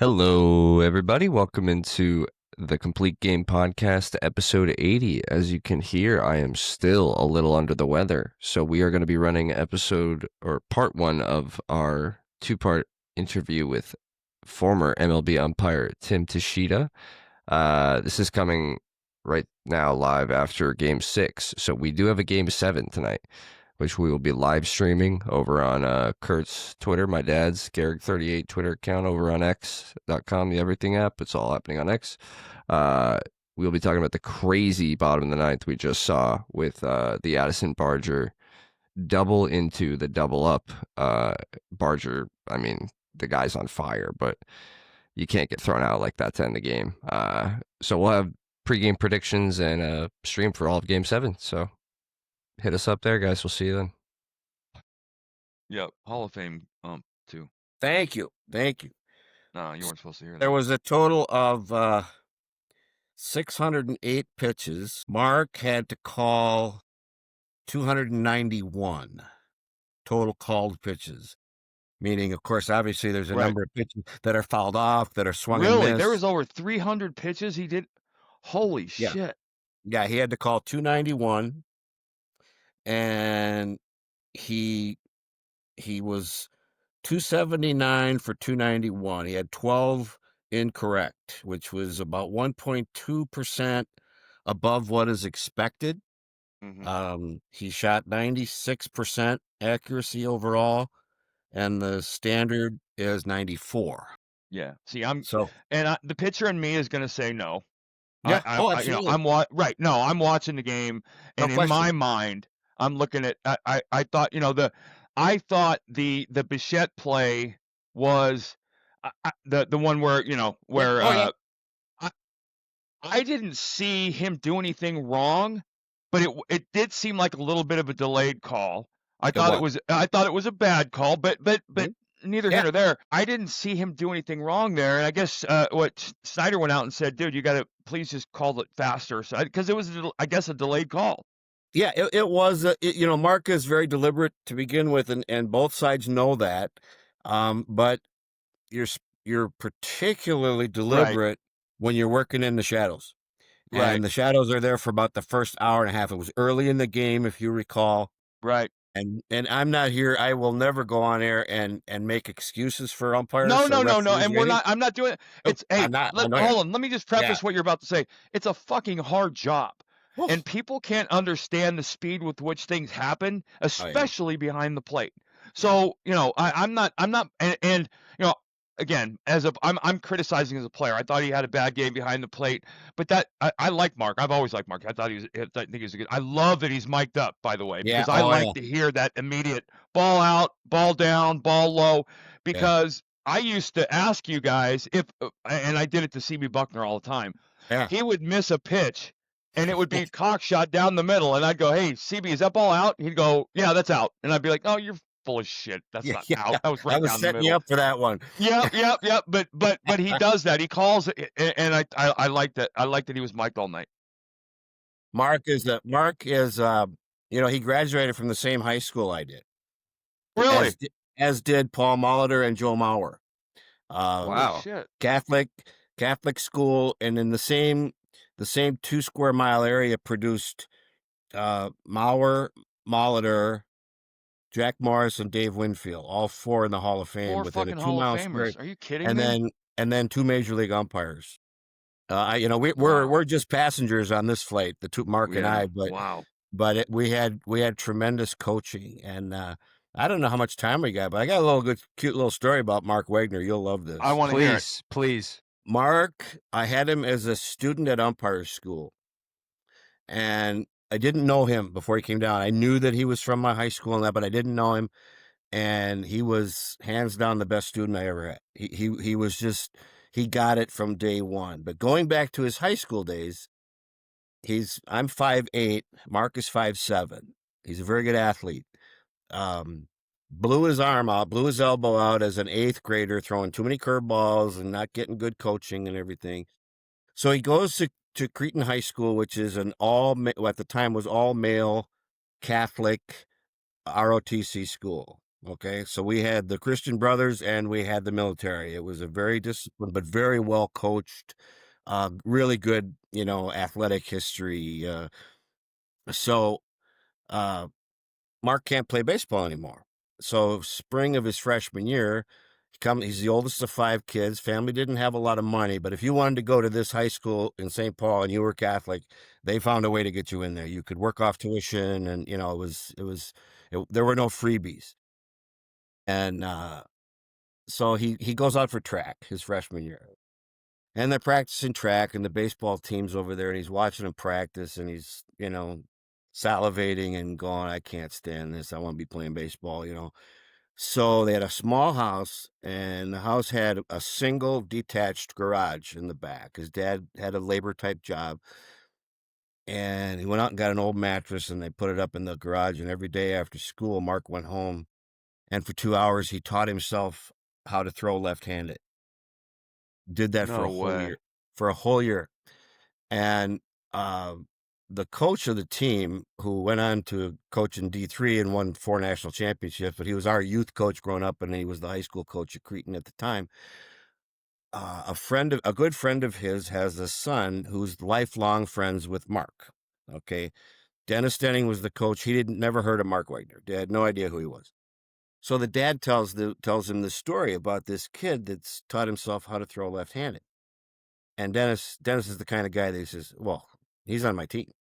Hello, everybody. Welcome into the Complete Game Podcast, episode 80. As you can hear, I am still a little under the weather. So, we are going to be running part one of our two-part interview with former MLB umpire Tim Tschida. This is coming right now live after game 6. So, we do have a game 7 tonight, which we will be live streaming over on Curt's Twitter, my dad's Garrick38 Twitter account over on X.com, the Everything app. It's all happening on X. We'll be talking about the crazy bottom of the ninth we just saw with the Addison Barger double into the double up. Barger, I mean, the guy's on fire, but you can't get thrown out like that to end the game. So we'll have pregame predictions and a stream for all of Game 7. So hit us up there, guys. We'll see you then. Yep, Hall of Fame too. Thank you. No, you weren't supposed to hear that. There was a total of 608 pitches. Mark had to call 291 total called pitches. Meaning, of course, obviously there's a number of pitches that are fouled off, that are swung and missed. There was over 300 pitches he did? Holy shit. Yeah, he had to call 291. And he was 279 for 291. He had 12 incorrect, which was about 1.2% above what is expected. Mm-hmm. He shot 96% accuracy overall, and the standard is 94. Yeah. See, the pitcher in me is going to say no. Yeah. Absolutely. I'm watching the game, and in my mind, I'm looking at. I thought, the Bichette play was the one where I didn't see him do anything wrong, but it did seem like a little bit of a delayed call. I thought it was a bad call, but neither here nor there. I didn't see him do anything wrong there, and I guess what Snyder went out and said, dude, you got to please just call it faster, because it was, I guess, a delayed call. Yeah, it was. Mark is very deliberate to begin with, and both sides know that. But you're particularly deliberate when you're working in the shadows. Right. And the shadows are there for about the first hour and a half. It was early in the game, if you recall. Right. And I'm not here. I will never go on air and make excuses for umpires. No. And I'm not doing it. It's hold on. Let me just preface what you're about to say. It's a fucking hard job. Oof. And people can't understand the speed with which things happen, especially behind the plate. So, I'm not, and again, I'm criticizing as a player. I thought he had a bad game behind the plate, but I like Mark. I've always liked Mark. I think he's a good. I love that he's mic'd up, by the way, because I like to hear that immediate ball out, ball down, ball low, because I used to ask you guys and I did it to CB Buckner all the time. Yeah. He would miss a pitch, and it would be a cock shot down the middle, and I'd go, "Hey, CB, is that ball out?" He'd go, "Yeah, that's out," and I'd be like, "Oh, you're full of shit. That's not out. That was right down the middle." I was setting you up for that one. Yeah. But he does that. He calls it, and I like that. I like that he was mic'd all night. Mark is he graduated from the same high school I did. Really? As did Paul Molitor and Joe Mauer. Wow. Shit. Catholic school, and in the same 2 square mile area produced Mauer, Molitor, Jack Morris, and Dave Winfield, all 4 in the Hall of Fame. 4 within fucking a 2 Hall mile of Famers. square. Are you kidding me? And then 2 major league umpires. We're just passengers on this flight, the two, Mark and I. But But we had tremendous coaching, and I don't know how much time we got, but I got a cute little story about Mark Wagner. You'll love this. I want to hear it. Please. Mark, I had him as a student at umpire school, and I didn't know him before he came down. I knew that he was from my high school and that, but I didn't know him. And he was hands down the best student I ever had. He was just, he got it from day one. But going back to his high school days, I'm 5'8", Mark is 5'7". He's a very good athlete. Blew his arm out, blew his elbow out as an 8th grader, throwing too many curveballs and not getting good coaching and everything. So he goes to Cretan High School, which is at the time was all male Catholic ROTC school. Okay, so we had the Christian Brothers and we had the military. It was a very disciplined but very well coached, really good, athletic history. So uh, Mark can't play baseball anymore. So spring of his freshman year, he's the oldest of 5 kids. Family didn't have a lot of money, but if you wanted to go to this high school in St. Paul and you were Catholic, they found a way to get you in there. You could work off tuition, and there were no freebies. And so he goes out for track his freshman year, and they're practicing track, and the baseball team's over there, and he's watching them practice, and he's salivating and going, I can't stand this. I want to be playing baseball. So they had a small house, and the house had a single detached garage in the back. His dad had a labor type job, and he went out and got an old mattress, and they put it up in the garage. And every day after school, Mark went home, and for 2 hours, he taught himself how to throw left-handed. Did that for a whole year. For a whole year. And the coach of the team, who went on to coach in D3 and won 4 national championships, but he was our youth coach growing up, and he was the high school coach at Cretin at the time. A good friend of his has a son who's lifelong friends with Mark. Okay, Dennis Denning was the coach. He never heard of Mark Wagner. They had no idea who he was. So the dad tells him the story about this kid that's taught himself how to throw left-handed. And Dennis is the kind of guy that he says, well, he's on my team.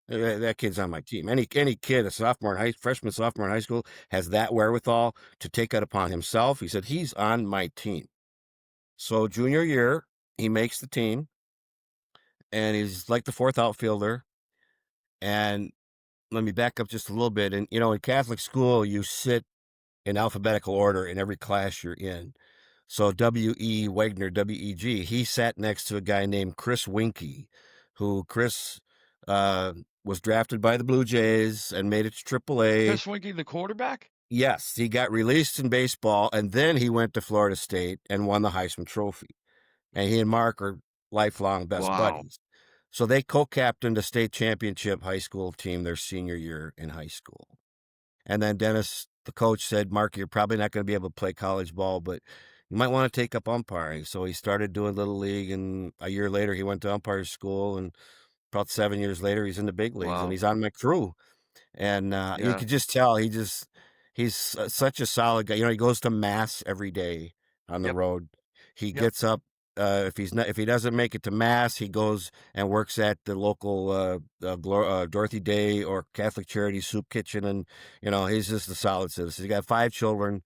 That kid's on my team. Any kid, freshman, sophomore in high school, has that wherewithal to take it upon himself. He said, he's on my team. So junior year, he makes the team, and he's like the 4th outfielder. And let me back up just a little bit. And, in Catholic school, you sit in alphabetical order in every class you're in. So W.E. Wagner, W.E.G., he sat next to a guy named Chris Winkie, who Chris was drafted by the Blue Jays and made it to AAA. Chris Winkie, the quarterback? Yes, he got released in baseball, and then he went to Florida State and won the Heisman Trophy. And he and Mark are lifelong best buddies. So they co-captained a state championship high school team their senior year in high school. And then Dennis, the coach, said, Mark, you're probably not going to be able to play college ball, but you might want to take up umpiring. So he started doing Little League, and a year later he went to umpire school, and about 7 years later he's in the big leagues, and he's on my crew. And you could just tell he's such a solid guy. He goes to mass every day on the road. He gets up. If he doesn't make it to mass, he goes and works at the local Dorothy Day or Catholic Charity Soup Kitchen, and he's just a solid citizen. He's got 5 children.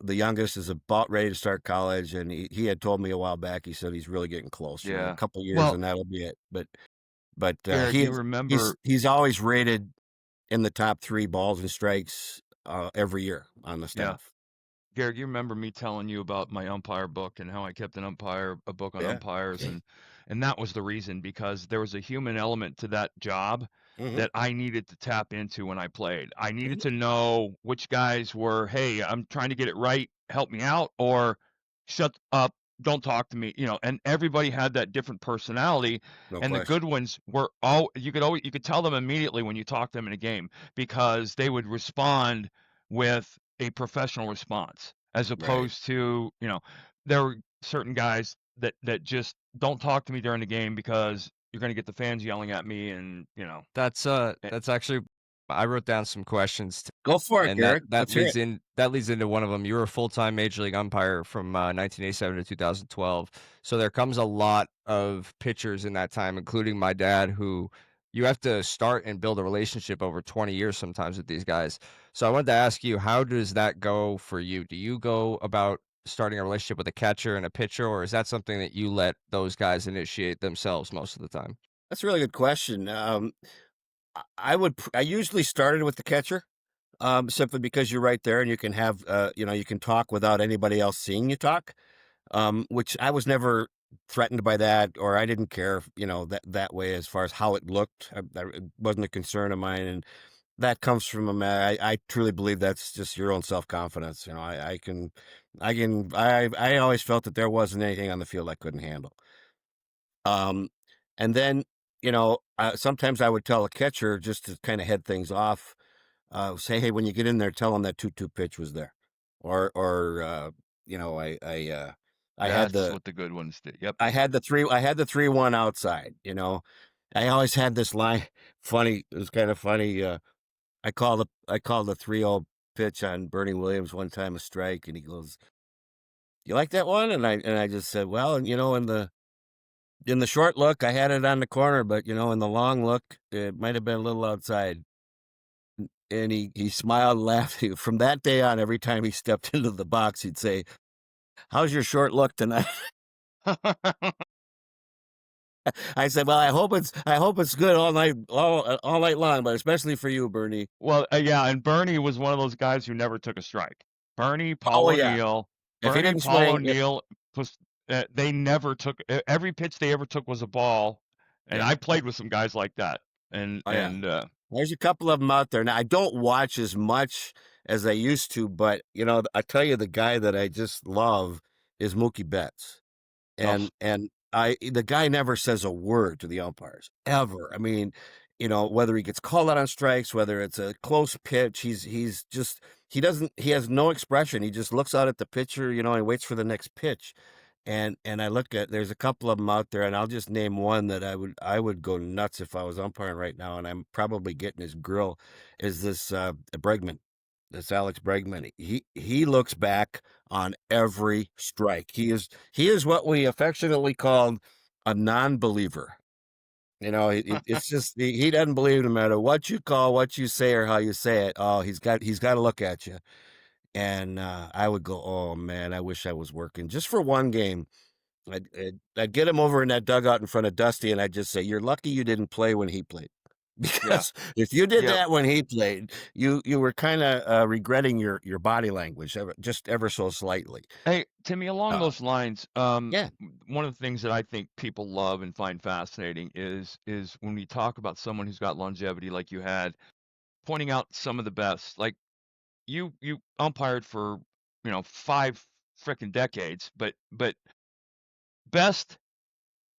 The youngest is about ready to start college, and he had told me a while back. He said he's really getting close. A couple years, and that'll be it. But Eric, you remember he's always rated in the top 3 balls and strikes every year on the staff. Garrett, you remember me telling you about my umpire book and how I kept a book on umpires, and that was the reason, because there was a human element to that job that I needed to tap into when I played. I needed to know which guys were, hey, I'm trying to get it right, help me out, or shut up, don't talk to me, and everybody had that different personality. The good ones were you could tell them immediately when you talked to them in a game, because they would respond with a professional response, as opposed to, there were certain guys that just don't talk to me during the game because you're going to get the fans yelling at me, and that's actually, I wrote down some questions. Go for it, Garrett. That leads into one of them. You were a full-time major league umpire from 1987 to 2012. So there comes a lot of pitchers in that time, including my dad, who you have to start and build a relationship over 20 years sometimes with these guys. So I wanted to ask you, how does that go for you? Do you go about starting a relationship with a catcher and a pitcher, or is that something that you let those guys initiate themselves most of the time? That's a really good question. I usually started with the catcher, simply because you're right there and you can have, you can talk without anybody else seeing you talk, which I was never threatened by that, or I didn't care, that way as far as how it looked. It wasn't a concern of mine, and that comes from I truly believe that's just your own self-confidence. I always felt that there wasn't anything on the field I couldn't handle. And then, sometimes I would tell a catcher, just to kind of head things off, say, hey, when you get in there, tell them that 2-2 pitch was there, or I had That's the what the good ones did. Yep. I had the 3-1 outside. I always had this line. Funny, it was kind of funny. I called the 3-0 pitch on Bernie Williams one time a strike, and he goes, "You like that one?" And I just said, "Well, in the short look, I had it on the corner, but in the long look, it might have been a little outside." And he smiled and laughed. From that day on, every time he stepped into the box, he'd say, "How's your short look tonight?" I said, "Well, I hope it's good all night long, but especially for you, Bernie." Well, yeah, and Bernie was one of those guys who never took a strike. Bernie, Oh Paul yeah, O'Neill, if he Bernie, didn't Paul swing, O'Neill, they never took every pitch they ever took was a ball, and yeah, I played with some guys like that. And oh yeah. There's a couple of them out there now. I don't watch as much as I used to, but I tell you, the guy that I just love is Mookie Betts. oh, And the guy never says a word to the umpires ever. I mean, whether he gets called out on strikes, whether it's a close pitch, he's just he has no expression. He just looks out at the pitcher, and waits for the next pitch. And I look at, there's a couple of them out there, and I'll just name one that I would go nuts if I was umpiring right now, and I'm probably getting his grill, is this Bregman. This Alex Bregman. He looks back on every strike. He is what we affectionately called a non-believer. It's just he doesn't believe no matter what you call, what you say, or how you say it. Oh, he's got to look at you. And I would go, oh man, I wish I was working just for one game. I'd get him over in that dugout in front of Dusty, and I'd just say, "You're lucky you didn't play when he played." Because if you did that when he played, you were kind of regretting your body language just ever so slightly. hey, Timmy, along those lines, Yeah, one of the things that I think people love and find fascinating is when we talk about someone who's got longevity like you had, pointing out some of the best. Like you umpired for 5 freaking decades, but best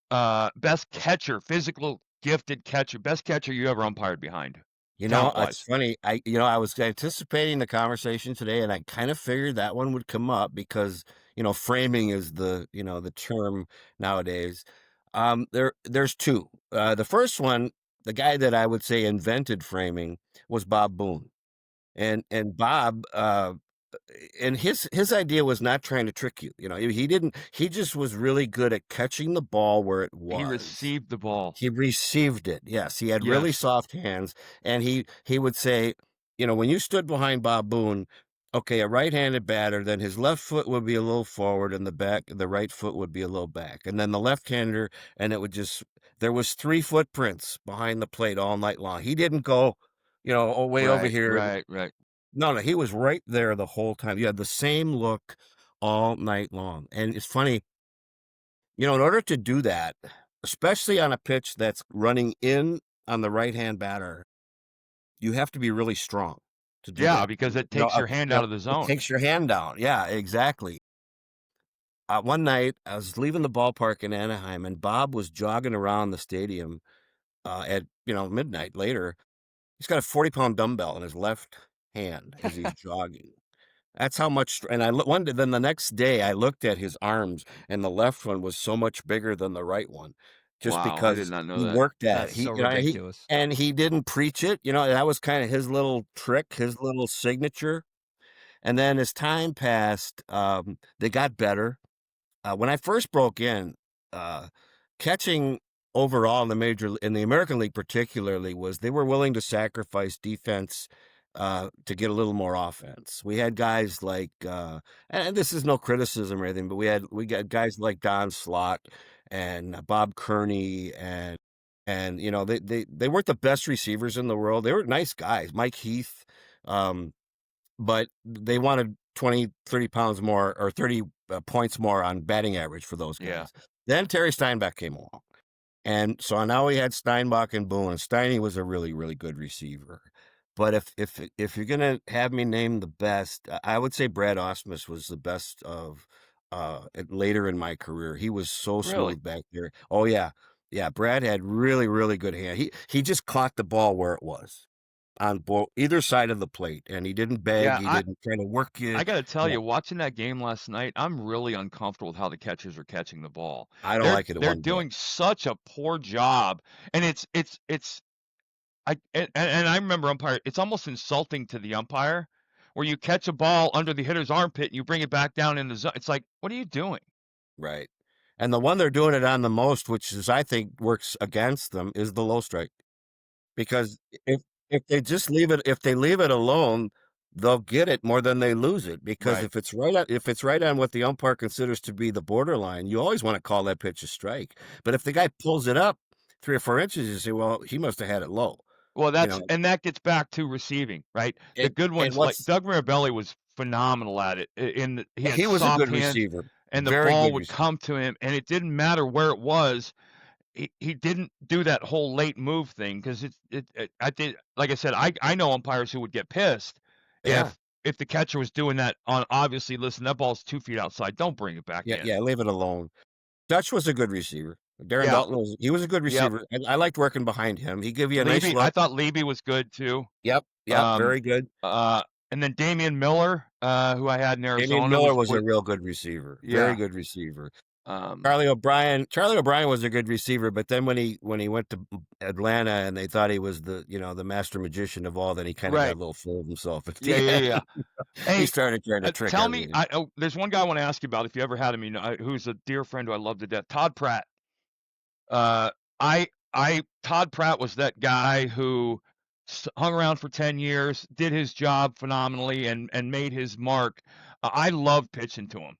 best catcher, physical gifted catcher, best catcher you ever umpired behind, talent it's wise. funny. I was anticipating the conversation today, and I kind of figured that one would come up because framing is the term nowadays. There's two. The first one, the guy that I would say invented framing was Bob Boone. And Bob, and his idea was not trying to trick you. He just was really good at catching the ball where it He was. received the ball. He received it. Yes, he had really Yes. soft hands, and he would say, when you stood behind Bob Boone, okay, a right-handed batter, then his left foot would be a little forward, and the right foot would be a little back, and then the left-hander, and it would just there was 3 footprints behind the plate all night long. He didn't go, way over Right, here. right, right. No, he was right there the whole time. You had the same look all night long. And it's funny, in order to do that, especially on a pitch that's running in on the right-hand batter, you have to be really strong to do Yeah, that. because it takes your hand out of the It zone. takes your hand down. Yeah, exactly. One night, I was leaving the ballpark in Anaheim, and Bob was jogging around the stadium at midnight later. He's got a 40-pound dumbbell in his left hand as he's jogging. That's how much. And then the next day I looked at his arms, and the left one was so much bigger than the right one, just Wow, I did because not know he that. worked at it. That's so ridiculous. And he didn't preach it. That was kind of his little trick, his little signature. And then as time passed, they got better. When I first broke in, uh, catching overall in the American League particularly, was they were willing to sacrifice defense to get a little more offense. We had guys like, and this is no criticism or anything, but we got guys like Don Slott and Bob Kearney, and they weren't the best receivers in the world. They were nice guys, Mike Heath, but they wanted 20, 30 pounds more, or 30 points more on batting average for those guys. Yeah. Then Terry Steinbach came along. And so now we had Steinbach and Boone, and Steiny was a really, really good receiver. But if you're gonna have me name the best, I would say Brad Osmus was the best of later in my career. He was so Really? smooth back there. Oh yeah. Yeah, Brad had really, really good hand. He just caught the ball where it was. on either side of the plate, and he didn't beg. He didn't try to work you. I got to tell you, watching that game last night, I'm really uncomfortable with how the catchers are catching the ball. I don't like it. They're doing such a poor job, and and I remember umpire. It's almost insulting to the umpire, where you catch a ball under the hitter's armpit and you bring it back down in the zone. It's like, what are you doing? Right. And the one they're doing it on the most, which is I think works against them, is the low strike. Because if they just leave it alone, they'll get it more than they lose it. Because if it's right on what the umpire considers to be the borderline, you always want to call that pitch a strike. But if the guy pulls it up 3 or 4 inches, you say, well, he must have had it low. Well, and that gets back to receiving, right? The good ones, like Doug Mirabelli was phenomenal at it. He was a good receiver, and the ball would come to him, and it didn't matter where it was. He didn't do that whole late move thing, because I did, like I said, I know umpires who would get pissed if the catcher was doing that on, obviously, listen, that ball's 2 feet outside. Don't bring it back in. Yeah, leave it alone. Dutch was a good receiver. Darren Dalton was a good receiver. I liked working behind him. He gave you a nice look. I thought Levy was good too. Yep, very good. And then Damian Miller, who I had in Arizona. Damian Miller was a real good receiver. Very good receiver. Charlie O'Brien was a good receiver, but then when he went to Atlanta and they thought he was the master magician of all, then he kind of got a little full of himself. Yeah. He started trying to trick. Tell me, there's one guy I want to ask you about, if you ever had him, who's a dear friend who I love to death, Todd Pratt. Todd Pratt was that guy who hung around for 10 years, did his job phenomenally, and made his mark. I love pitching to him.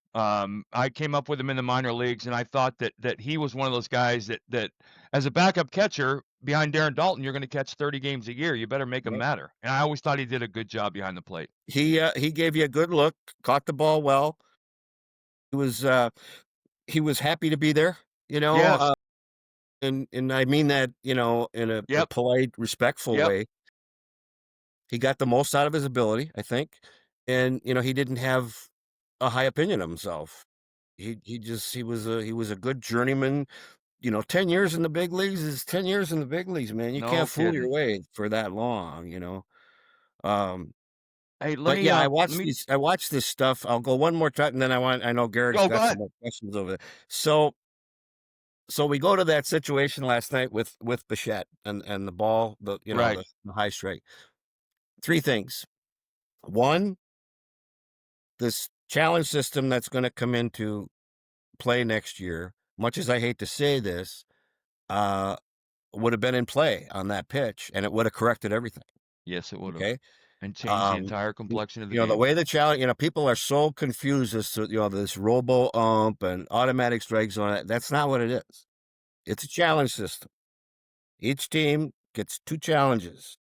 I came up with him in the minor leagues, and I thought that he was one of those guys that as a backup catcher behind Darren Dalton, you're going to catch 30 games a year. You better make them matter. And I always thought he did a good job behind the plate. He gave you a good look, caught the ball well. He was happy to be there. Yes. And I mean that, in a polite, respectful way. He got the most out of his ability, I think. And, he didn't have a high opinion of himself. He was a good journeyman. 10 years in the big leagues is 10 years in the big leagues, man. You can't fool your way for that long, Hey, I watched this stuff. I'll go one more time, and then I know Garrett's got some more questions over there. So we go to that situation last night with Bichette and the ball, the high strike. 3 things. 1, this challenge system that's going to come into play next year, much as I hate to say this, would have been in play on that pitch, and it would have corrected everything. Yes, it would have. Okay. And changed the entire complexion of the game. The way the challenge, people are so confused as to, this robo ump and automatic strike zone. That's not what it is. It's a challenge system. Each team gets 2 challenges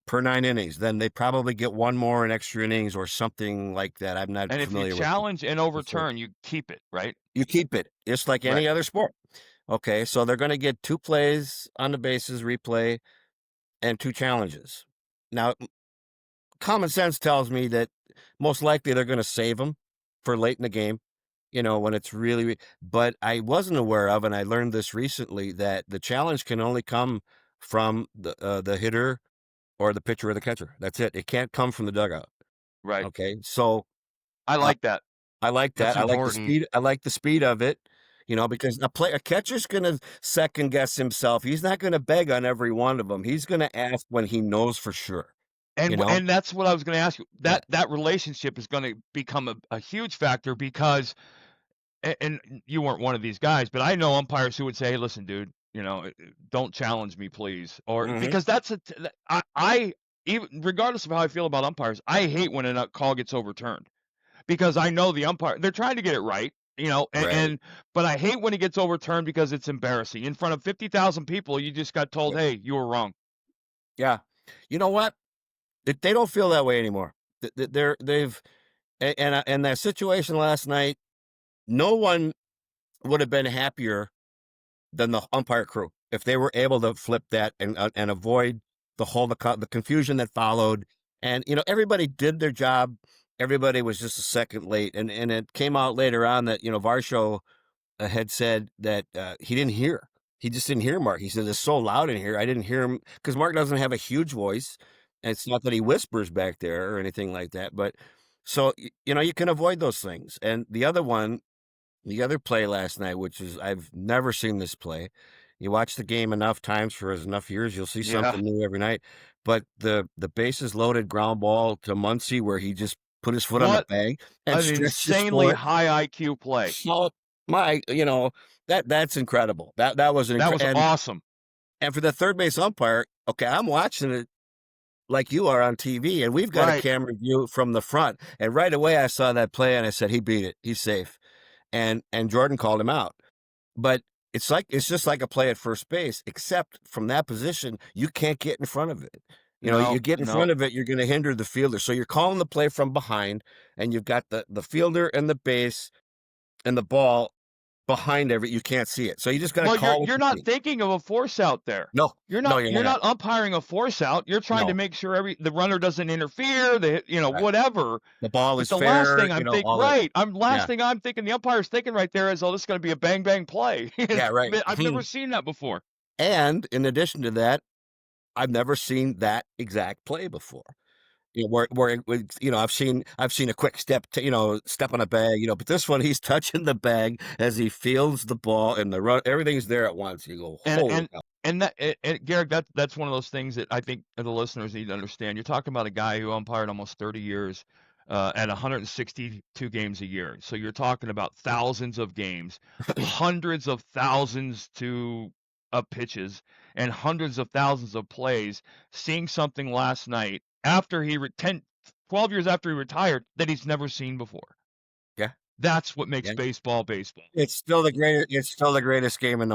per 9 innings. Then they probably get 1 more in extra innings or something like that. I'm not familiar with. And if you challenge and overturn, you keep it, right? You keep it. It's like any other sport. Okay, so they're going to get 2 plays on the bases, replay, and 2 challenges. Now, common sense tells me that most likely they're going to save them for late in the game, when it's really. But I wasn't aware of, and I learned this recently, that the challenge can only come from the hitter or the pitcher or the catcher. That's it. It can't come from the dugout. Right. Okay. So I like that. I like that. I like the speed. I like the speed of it. Because a catcher's going to second guess himself. He's not going to beg on every one of them. He's going to ask when he knows for sure. And that's what I was going to ask you. That relationship is going to become a huge factor, because, and you weren't one of these guys, but I know umpires who would say, hey, listen, dude, don't challenge me, please. Or because I even regardless of how I feel about umpires, I hate when a call gets overturned, because I know the umpire, they're trying to get it right. But I hate when it gets overturned, because it's embarrassing. In front of 50,000 people, you just got told, hey, you were wrong. Yeah. You know what? They don't feel that way anymore. And that situation last night, no one would have been happier than the umpire crew if they were able to flip that and avoid the confusion that followed. And, everybody did their job. Everybody was just a second late. And it came out later on that, Varsho had said that he didn't hear he just didn't hear Mark. He said, it's so loud in here. I didn't hear him because Mark doesn't have a huge voice. And it's not that he whispers back there or anything like that. But so, you can avoid those things. And the other play last night, which is, I've never seen this play. You watch the game enough times for enough years, you'll see something new every night. But the bases loaded ground ball to Muncy where he just put his foot on the bag and an insanely high IQ play. So that's incredible. That was awesome. And for the third base umpire, okay, I'm watching it like you are on TV, and we've got a camera view from the front. And right away, I saw that play, and I said, he beat it. He's safe. And Jordan called him out. But it's just like a play at first base, except from that position, you can't get in front of it. You get in front of it, you're going to hinder the fielder. So you're calling the play from behind, and you've got the fielder and the base and the ball behind you can't see it. So you just got to call. You're not thinking of a force out there. No, you're not. You're not umpiring a force out. You're trying to make sure the runner doesn't interfere. Whatever. The ball is the fair. Last thing I'm thinking, last thing I'm thinking, the umpire's thinking right there is, oh, this is going to be a bang bang play. Yeah, right. I've never seen that before. And in addition to that, I've never seen that exact play before. Where I've seen a quick step, step on a bag, but this one, he's touching the bag as he fields the ball and the run, everything's there at once. You go, holy cow. And Garrick, that's one of those things that I think the listeners need to understand. You're talking about a guy who umpired almost 30 years at 162 games a year. So you're talking about thousands of games, hundreds of thousands of pitches, and hundreds of thousands of plays. Seeing something last night after 12 years after he retired that he's never seen before. Yeah. That's what makes baseball baseball. It's still the greatest game in the world.